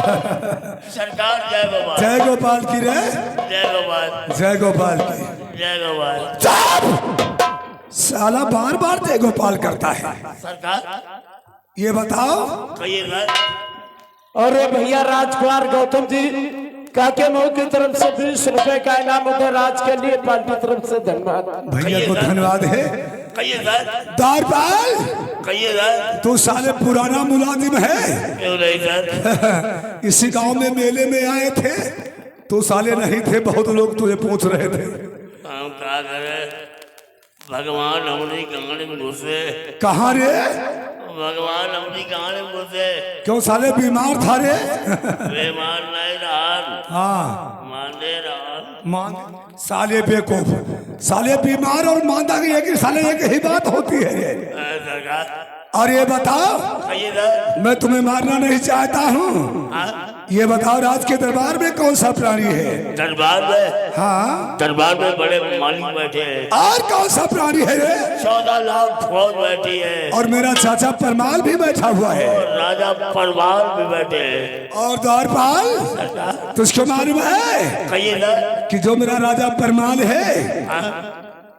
सरकार जय गोपाल। जय गोपाल की रे, जय गोपाल। जय गोपाल की। जय गोपाल। चुप! साला बार बार जय गोपाल करता है। सरकार ये बताओ, कहिए। अरे भैया राजकुमार गौतम जी काके मऊ की तरफ से 20 रुपए का इनाम उधर राज के लिए पार्टी तरफ से धन्यवाद। भैया को धन्यवाद है। कहिए सर। दारपाल, कहिए सर। तू साले पुराना मुलाजिम है। क्यों नहीं सर? इसी गांव में मेले में आए थे, तू साले नहीं थे, बहुत लोग तुझे पूछ रहे थे। हम क्या करें, भगवान हमने गाने में घुसे। कहाँ रे? भगवान अपनी कहानी मुझसे। क्यों साले बीमार था रे? बीमार नहीं रहा। हाँ माने रहा। मान साले बेवकूफ, साले बीमार और मांदा की एक साले एक ही बात होती है ये। सरकार और ये बताओ, कहिए सर। मैं तुम्हें मारना नहीं चाहता हूँ। ये बताओ, राज के दरबार में कौन सा प्राणी है? दरबार में? हाँ, दरबार में बड़े मालिक बैठे हैं। और कौन सा प्राणी है रे? 14 लाख फौज बैठी है। और मेरा चाचा परमाल भी बैठा हुआ है। और राजा परमाल भी बैठे हैं। और द्वारपाल, तुझको मालूम है कहिए सर। कि जो मेरा राजा परमाल है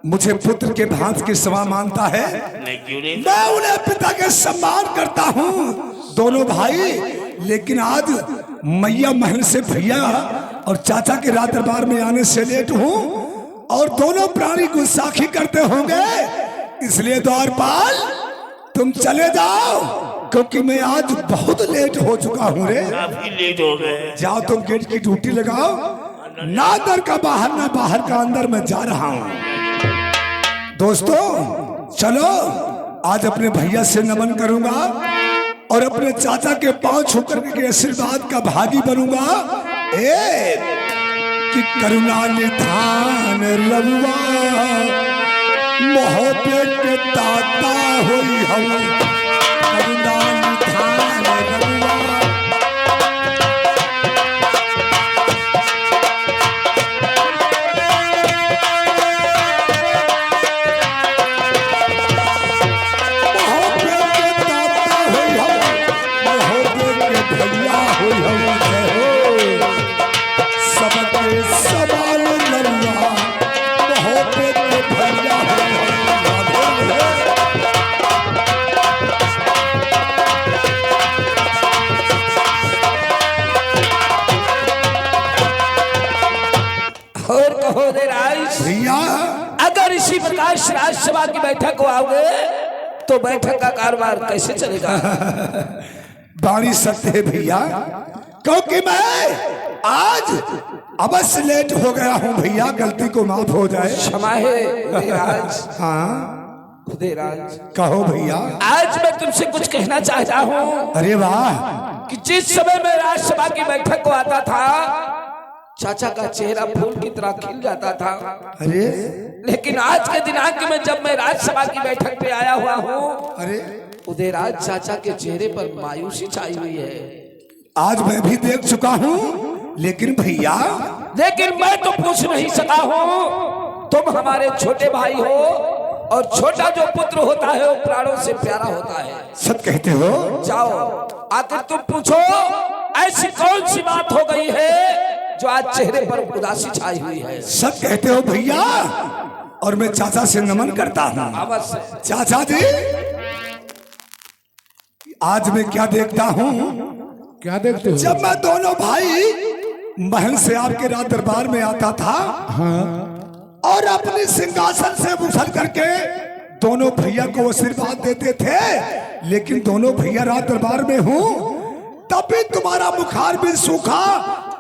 मुझे पुत्र के भांति के समान मानता है। नहीं क्यों नहीं? मैं उन्हें पिता के सम्मान करता हूँ, दोनों भाई। लेकिन आज मैया महल से भैया और चाचा के रात दरबार में आने से लेट हूँ, और दोनों प्राणी गुस्साखी करते होंगे, इसलिए द्वारपाल तुम चले जाओ, क्योंकि मैं आज बहुत लेट हो चुका हूँ रे। काफी लेट हो गए। जाओ तुम गेट की ड्यूटी लगाओ, ना अंदर का बाहर ना बाहर का अंदर मैं जा रहा हूँ। दोस्तों चलो, आज अपने भैया से नमन करूंगा और अपने चाचा के पांव छूकर के आशीर्वाद का भागी बनूंगा। कि करुणा निधान रघुआ मोहब्बत के दाता होई हम। करुणा निधान रघुआ। अगर इसी प्रकार राज्यसभा की बैठक को आओगे तो बैठक का कारोबार कैसे चलेगा? बाणी सत्य है भैया, क्योंकि मैं आज अवश्य लेट हो गया हूँ भैया, गलती को माफ हो जाए। क्षमा है उदयराज। हाँ उदयराज, कहो भैया। आज मैं तुमसे कुछ कहना चाहता हूँ। अरे वाह, कि जिस समय मैं राज्यसभा की बैठक को आता था, चाचा का चेहरा फूल की तरह खिल जाता था। अरे लेकिन आज के दिनांक में जब मैं राज्यसभा की बैठक पे आया हुआ हूँ, अरे उदयराज चाचा के चेहरे पर मायूसी छाई हुई है। आज मैं भी देख चुका हूँ, लेकिन भैया, लेकिन मैं तो पूछ नहीं सका हूँ। तुम हमारे छोटे भाई हो, और छोटा जो पुत्र होता है वो प्राणों से प्यारा होता है। सच कहते हो। जाओ आकर तुम पूछो, ऐसी कौन सी बात हो गई है जो आज चेहरे पर उदासी छाई हुई है? सच कहते हो भैया, और मैं चाचा से नमन करता हूँ। अवश्य। चाचा जी, आज मैं क्या देखता हूँ? क्या देखते हो? जब मैं दोनों भाई महल से आपके रात दरबार में आता था, हाँ, और अपने सिंहासन से उछल करके दोनों भैया को आशीर्वाद देते थे, लेकिन दोनों भैया रात दरबार में हूँ, तब भी तुम्हारा बुखार भी सूखा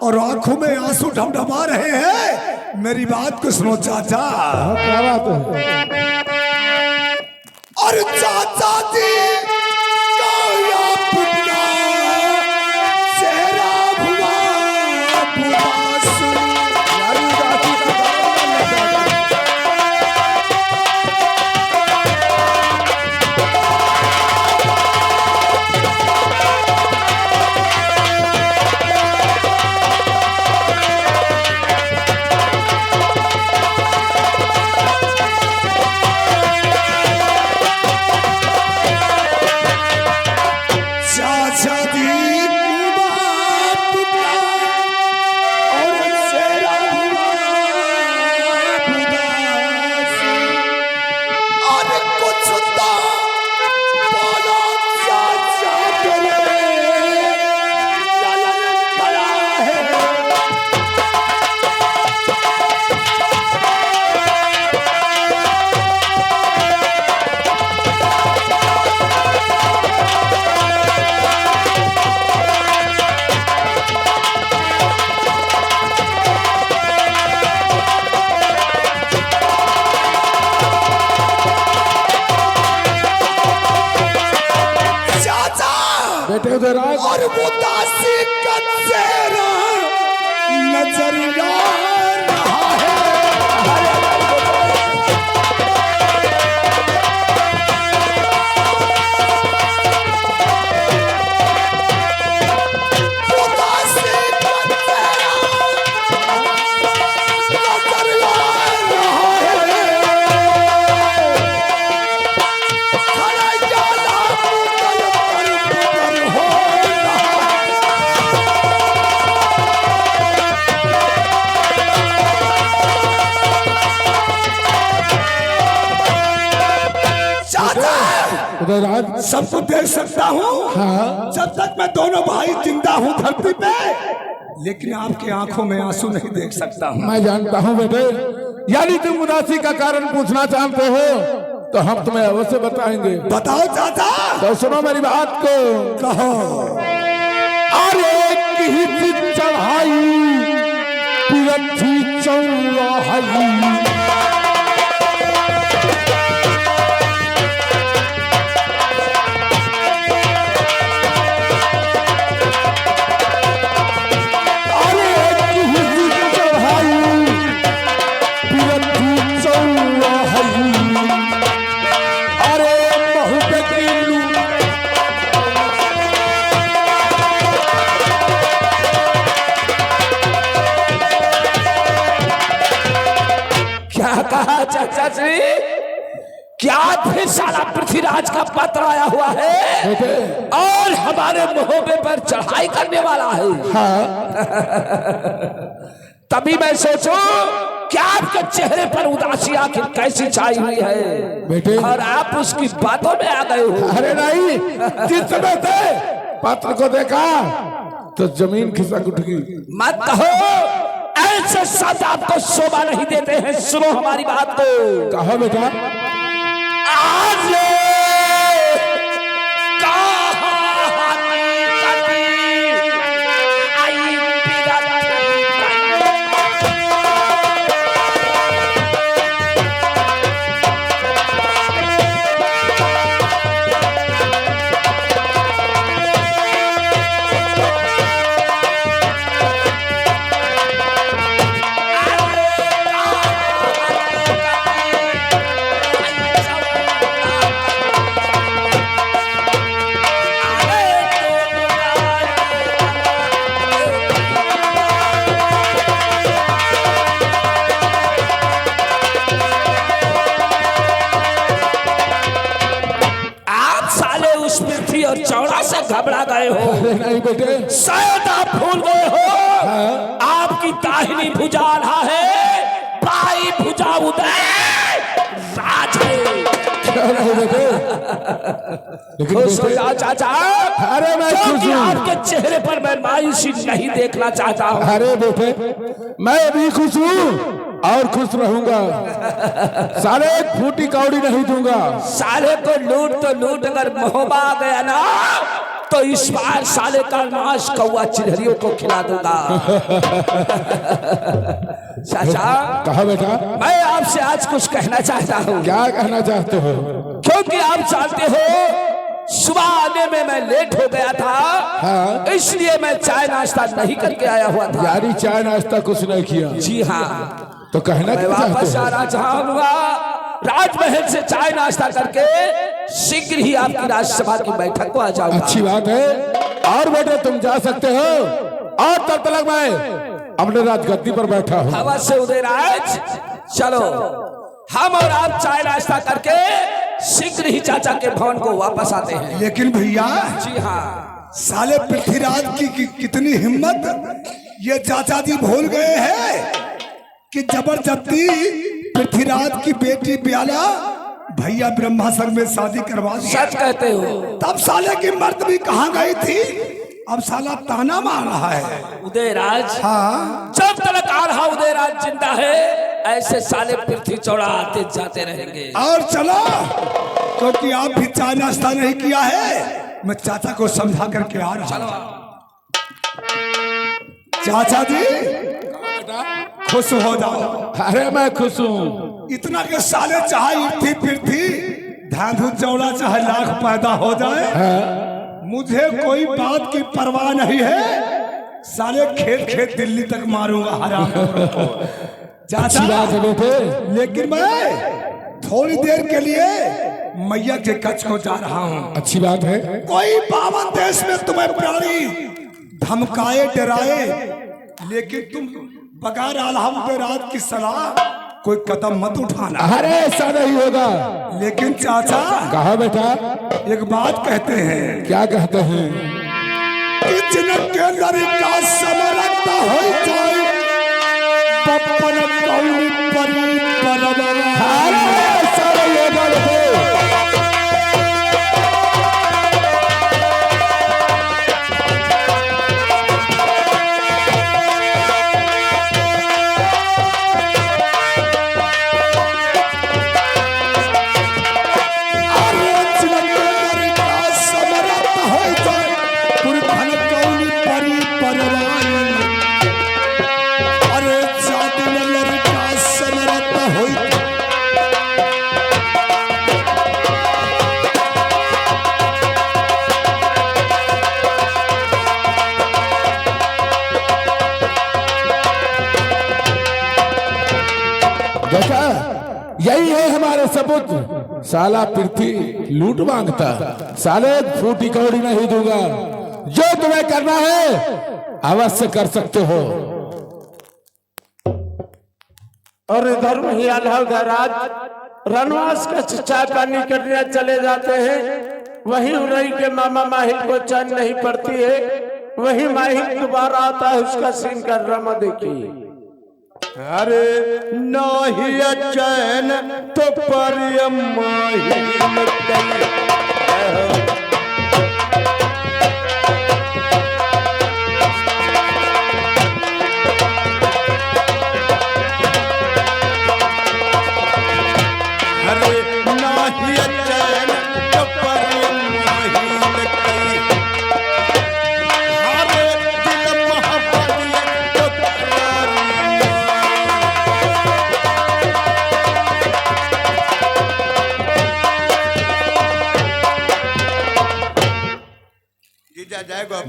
और आंखों में आंसू ढमढमा रहे हैं। मेरी बात को सुनो चाचा। क्या बात है? और चाचा जी चेहरा भुआ उदयराज सब कुछ देख सकता हूँ हाँ जब तक मैं दोनों भाई जिंदा हूँ धरती पे, लेकिन आपकी आंखों में आंसू नहीं देख सकता हूँ। मैं जानता हूँ बेटे, यानी तुम उदासी का कारण पूछना चाहते हो तो हम तुम्हें अवश्य बताएंगे। बताओ चाचा। तो सुनो मेरी बात को। कहो। अरे की चढ़ाई पृथ्वी चौराही, चाचा जी क्या फिर साला पृथ्वीराज का पत्र आया हुआ है और हमारे मोहबे पर चढ़ाई करने वाला है? तभी मैं सोचूं क्या आपके चेहरे पर उदासी आखिर कैसी छाई हुई है बेटे, और आप उसकी बातों में आ गए हो। अरे नहीं, जिस समय थे पत्र को देखा तो जमीन खिसक उठ गई। मत कहो, ऐसे शब्द आपको शोभा नहीं देते हैं। सुनो हमारी बात को। कहा बेटा। आज और चौड़ा से घबरा गए हो। नहीं बेटे, शायद आप भूल गए हो आपकी दाहिनी भुजा आल्हा है, बाई भुजा उदय राज है। नहीं बेटे, लेकिन खुश हो जाओ चाचा। अरे मैं खुश हूँ। आपके चेहरे पर मैं मायूसी नहीं देखना चाहता हूँ। अरे बेटे मैं भी खुश हूँ और खुश रहूंगा। साले एक फूटी कौड़ी नहीं दूंगा। साले को लूट तो लूट, अगर मोहबा आ गया ना तो इस बार साले का मांस कौवा चिड़ियों को खिला दूंगा। चाचा कहा बेटा। मैं आपसे आज कुछ कहना चाहता हूँ। क्या कहना चाहते हो? क्योंकि आप जानते हो सुबह आने में मैं लेट हो गया था। हाँ। इसलिए मैं चाय नाश्ता नहीं करके आया हुआ था। यारी चाय नाश्ता कुछ नहीं किया? जी हाँ। तो कहना मैं क्या चाहते वापस हो? आना चाहूंगा। राजमहल से चाय नाश्ता करके शीघ्र ही आपकी राज्यसभा की बैठक को आ जाऊंगा। अच्छी बात है। और बेटे तुम जा सकते हो, और तब तक मैं अपने राजगद्दी पर बैठा हूँ। हवा से उदयराज चलो, हम और आप चाय नाश्ता करके शीघ्र ही चाचा के भवन को वापस आते हैं। लेकिन भैया। जी हाँ। साले पृथ्वीराज की कितनी हिम्मत, ये चाचा जी भूल गए हैं कि जबरदस्ती पृथ्वीराज की बेटी प्याला भैया ब्रह्मासर में शादी करवा दी। सच कहते हो। तब साले की मर्द भी कहाँ गई थी? अब साला ताना मार रहा है। उदयराज हाँ। जब तक आ रहा उदयराज जिंदा है ऐसे साले पृथ्वी चौड़ा आते जाते रहेंगे। और चलो, क्योंकि आप भी चाय नाश्ता नहीं किया है, मैं चाचा को समझा करके आ रहा हूँ। चाचा जी खुश हो जाओ। अरे मैं खुश हूँ। इतना के साले चाहे इर्थी फिरथी धांधू चौड़ा चाहे लाख पैदा हो जाए, मुझे कोई बात की परवाह नहीं है। साले खेत खेत दिल्ली तक मारूंगा हराम को। अच्छी बात है बेटे। लेकिन मैं थोड़ी देर के लिए मैया के कच्छ को जा रहा हूँ। अच्छी बात है। कोई बावन देश में तुम्हें प्राणी धमकाए डराए, लेकिन तुम बगैर अलहमदुलिल्लाह की सलाह कोई कदम मत उठाना। अरे ऐसा नहीं होगा। लेकिन चाचा। कहा बेटा। एक बात कहते हैं। क्या कहते हैं? कि जिनके लड़का समरता हो जाए पप्पन कौड़ी परी परबला। अरे ऐसा नहीं होगा बेटे। देखा, यही है हमारे सबूत। साला पृथ्वी लूट मांगता, साले एक फूटी कौड़ी नहीं दूंगा। जो तुम्हें करना है अवश्य कर सकते हो। और इधर वही अल्हाराज रनवास का चचा का निकटने चले जाते हैं। वही उरई के मामा माहिल को चैन नहीं पड़ती है। वही माहिल दोबारा आता है, उसका सीन का ड्रामा देखिए। अरे नहीं चैन तो पर माहिल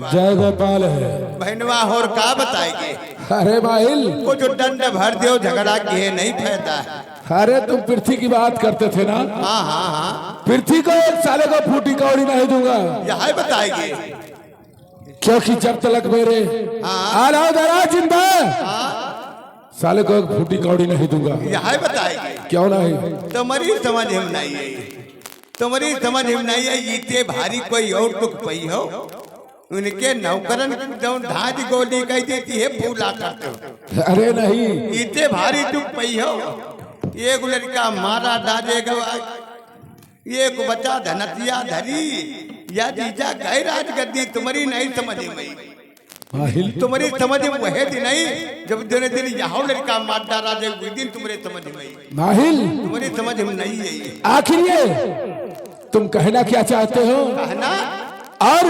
जय गोपाल है बहनवा और का बताएंगे। अरे माहिल, कुछ दंड भर दो, झगड़ा किए नहीं फायदा है। अरे तुम पृथ्वी की बात करते थे ना। हाँ हाँ हाँ, पृथ्वी को एक साले को फूटी कौड़ी नहीं दूंगा। यही बताएंगे। क्योंकि जब तक मेरे आला जिंदा साले को एक फूटी कौड़ी नहीं दूंगा। यही बताएंगे। क्यों नहीं? तुम्हारी समझ में नहीं है, तुम्हारी समझ में नहीं है। इतने भारी कोई और दुख पई हो, उनके नौकरन जो ढांच गोली कह देती है फूला करते हो। अरे नहीं, इतने भारी दुख पई हो। एक लड़का मारा डालेगा, एक बच्चा धनतिया धरी या जीजा गए राजगद्दी। तुम्हारी नहीं समझ में, तुम्हारी समझ में वह दिन नहीं जब दिन दिन यहाँ लड़का मार डाला जाए, वही दिन तुम्हारे समझ में माहिल, तुम्हारी समझ में नहीं है। आखिर ये तुम कहना क्या चाहते हो? कहना और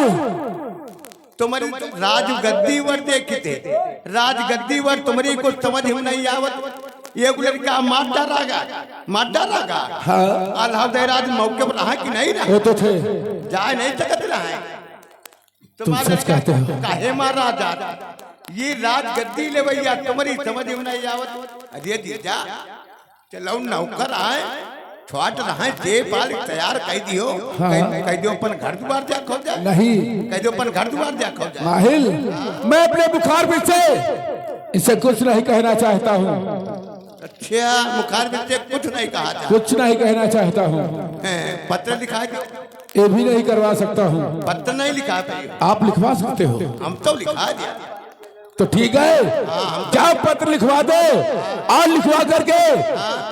तुम्हारी राजगद्दी वर देखते, राजगद्दी वर तुम्हारी कुछ समझ में नहीं आवत। एक लड़का मार डालेगा। हाँ, अल्लाह मौके पर रहा कि नहीं रहा? वो तो थे, जा नहीं सकत रहा है। तुम सच कहते हो। काहे मारा जा? ये राजगद्दी ले भैया, तुम्हारी समझ में नहीं आवत। अरे दीजा चलो नौकर आए, छोट रहा जे पाल तैयार कह दियो। कह दियो अपन घर द्वार जा खो जा। नहीं, कह दियो अपन घर द्वार जा खो जा। माहिल, मैं अपने बुखार में से इसे कुछ नहीं कहना चाहता हूँ। अच्छा, बुखार में से कुछ नहीं कहा जा। कुछ नहीं कहना चाहता हूँ। पत्र लिखा दो। ये भी नहीं करवा सकता हूँ। पत्र नहीं लिखा पाए, आप लिखवा सकते हो। हम तो लिखा दिया। तो ठीक है, जाओ पत्र लिखवा दो और लिखवा करके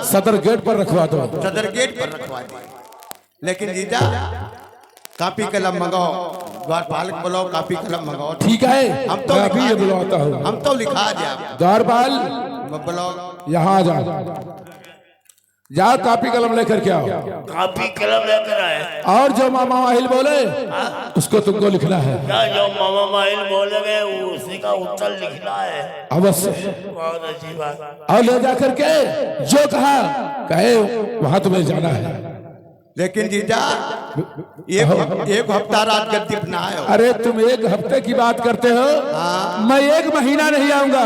सदर गेट पर रखवा दो। सदर गेट पर रखवा दो। लेकिन जीजा कापी कलम मंगाओ, द्वारपाल बुलाओ, कापी कलम मंगाओ। ठीक है, हम तो मैं अभी ये बुलाता हूँ। हम तो लिखा दिया। द्वारपाल बुलाओ, यहाँ आ जाओ, जाओ कापी कलम लेकर के आओ। कापी कलम लेकर आए। और जो मामा माहिल बोले उसको तुमको लिखना है। क्या जो मामा माहिल बोलेंगे उसी का उत्तर लिखना है। अवश्य। बहुत अच्छी बात। और ले जा करके जो कहा कहे वहां तुम्हें जाना है। लेकिन जीजा एक हफ्ता राजगद्दी अपना आयो। अरे तुम एक हफ्ते की बात करते हो, मैं एक महीना नहीं आऊंगा।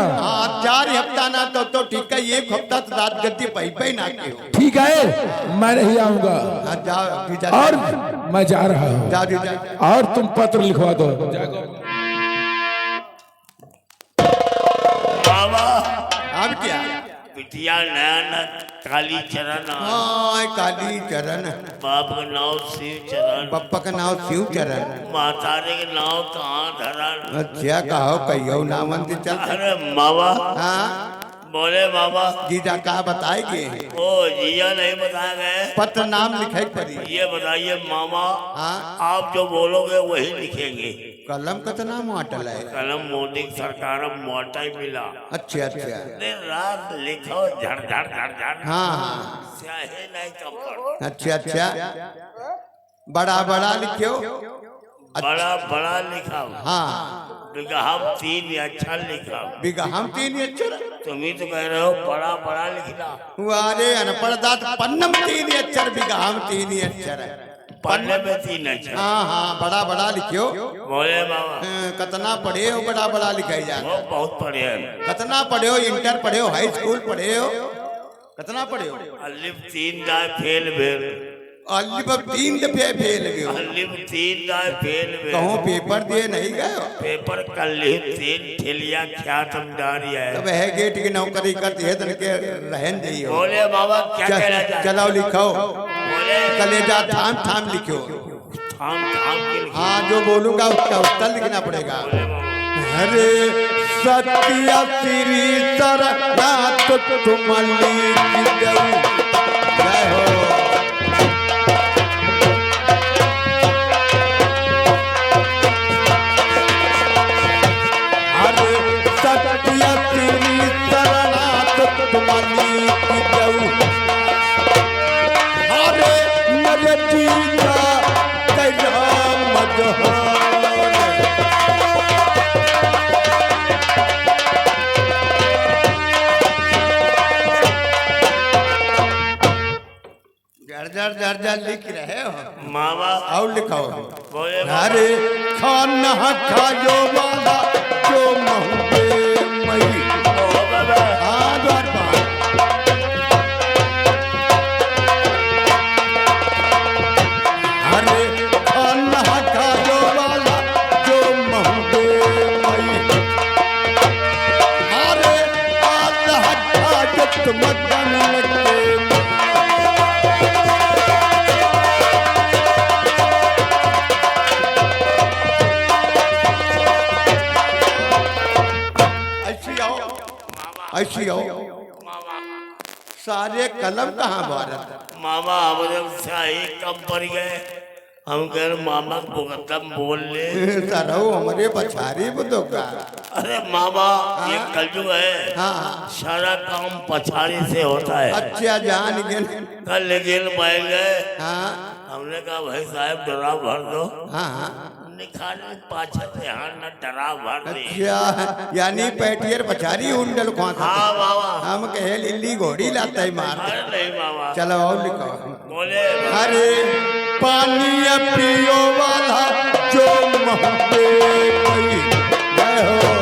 4 हफ्ता ना तो ठीक है, एक हफ्ता तो राजगद्दी पे ना के हो। ठीक है, मैं नहीं आऊंगा। जाओ जीजा, और मैं जा रहा हूँ। जाओ जीजा। और तुम पत्र लिखवा दो। बाबा अब क्या? बिटिया नयन काली चरण, हाँ काली चरण, बाप का नाम शिव चरण, पप्पा का नाम शिव चरण, मातारे के नाम कहाँ धरण। अच्छा कहो कहियो नामन से चल। अरे मामा हाँ बोले बाबा जीजा कहा बताएंगे? ओ जिया नहीं बताए गए। पत्र नाम लिखाई पड़ी। ये बताइए मामा, हाँ आप जो बोलोगे वही लिखेंगे। कलम कितना मोटल है? कलम मोदी सरकार मोटा ही मिला। अच्छा अच्छा, दिन रात लिखो झड़ झड़ झड़ झड़। हाँ हाँ, स्याही नहीं कम करो। अच्छा अच्छा, बड़ा बड़ा लिखो। बड़ा बड़ा लिखा। हाँ बिगहम 3 अक्षर लिखा। बिगा हम 3 अक्षर। तुम ही तो कह रहे हो बड़ा बड़ा लिखना। अरे अनपढ़ दात पन्नम 3 अक्षर, बिगा हम 3 अक्षर है। पढ़ने में 3 अक्षर। हाँ हाँ, बड़ा बड़ा लिखियो। बोले बाबा कितना पढ़े हो? बड़ा बड़ा लिखाई जा। वो बहुत पढ़े हैं। कितना पढ़े हो? इंटर पढ़े हो? हाई स्कूल पढ़े हो? कितना पढ़े हो? अलिफ 3 दाए फेल भेल। अलिफ 3 दफे फेल गए हो। अलिफ 3 दाए फेल भेल। कहूँ पेपर दिए नहीं गए हो? पेपर कल्ली 3 ठेलिया ख्यातम डारी है। तब है गेट की नौकरी करती है तन के रहन दी हो। बोले बाबा क्या कहना चाहते? चलाओ लिखो, बोले कलेजा थाम थाम लिखो। थाम थाम के लिखो। हाँ जो बोलूंगा उसका उत्तर लिखना पड़ेगा। बोले बाबा हरे सत्य श्री सरनाथ तुमली की जय हो। हरे सत्य श्री सरनाथ तुमली की जय। हरे मेरे जीजा कैला मजहर। जर लिख रहे हो मामा और लिखो। बोले हरे खाना खायो वाला जो महबे मई। बाबा हाँ द्वार पर। हरे खाना खायो वाला जो महबे मई। हरे आल्लाह हाजत मदन लगे। ऐसी हो सारे कलम कहाँ भारत। मामा हम जब शाही कम पड़ गए हम कह मामा मुकदम बोल ले। सरहु हमारे पछारी बुदोगा। अरे मामा ये कलयुग है। हाँ सारा काम पछाड़ी से होता है। अच्छा जान गए। कल जेल पाए गए। हाँ हमने कहा भाई साहब डरा भर दो। हाँ निकाले पाछे से हाँ न डरा भर दे। अच्छा यानी पैटियर पछारी उंडल खोता। हाँ मामा। हम कहे लिल्ली घोड़ी लाता ही मार। अरे नहीं मामा। चलो और लिखो। बोले अरे पानी पियो वाला जो महबे मई। जय हो।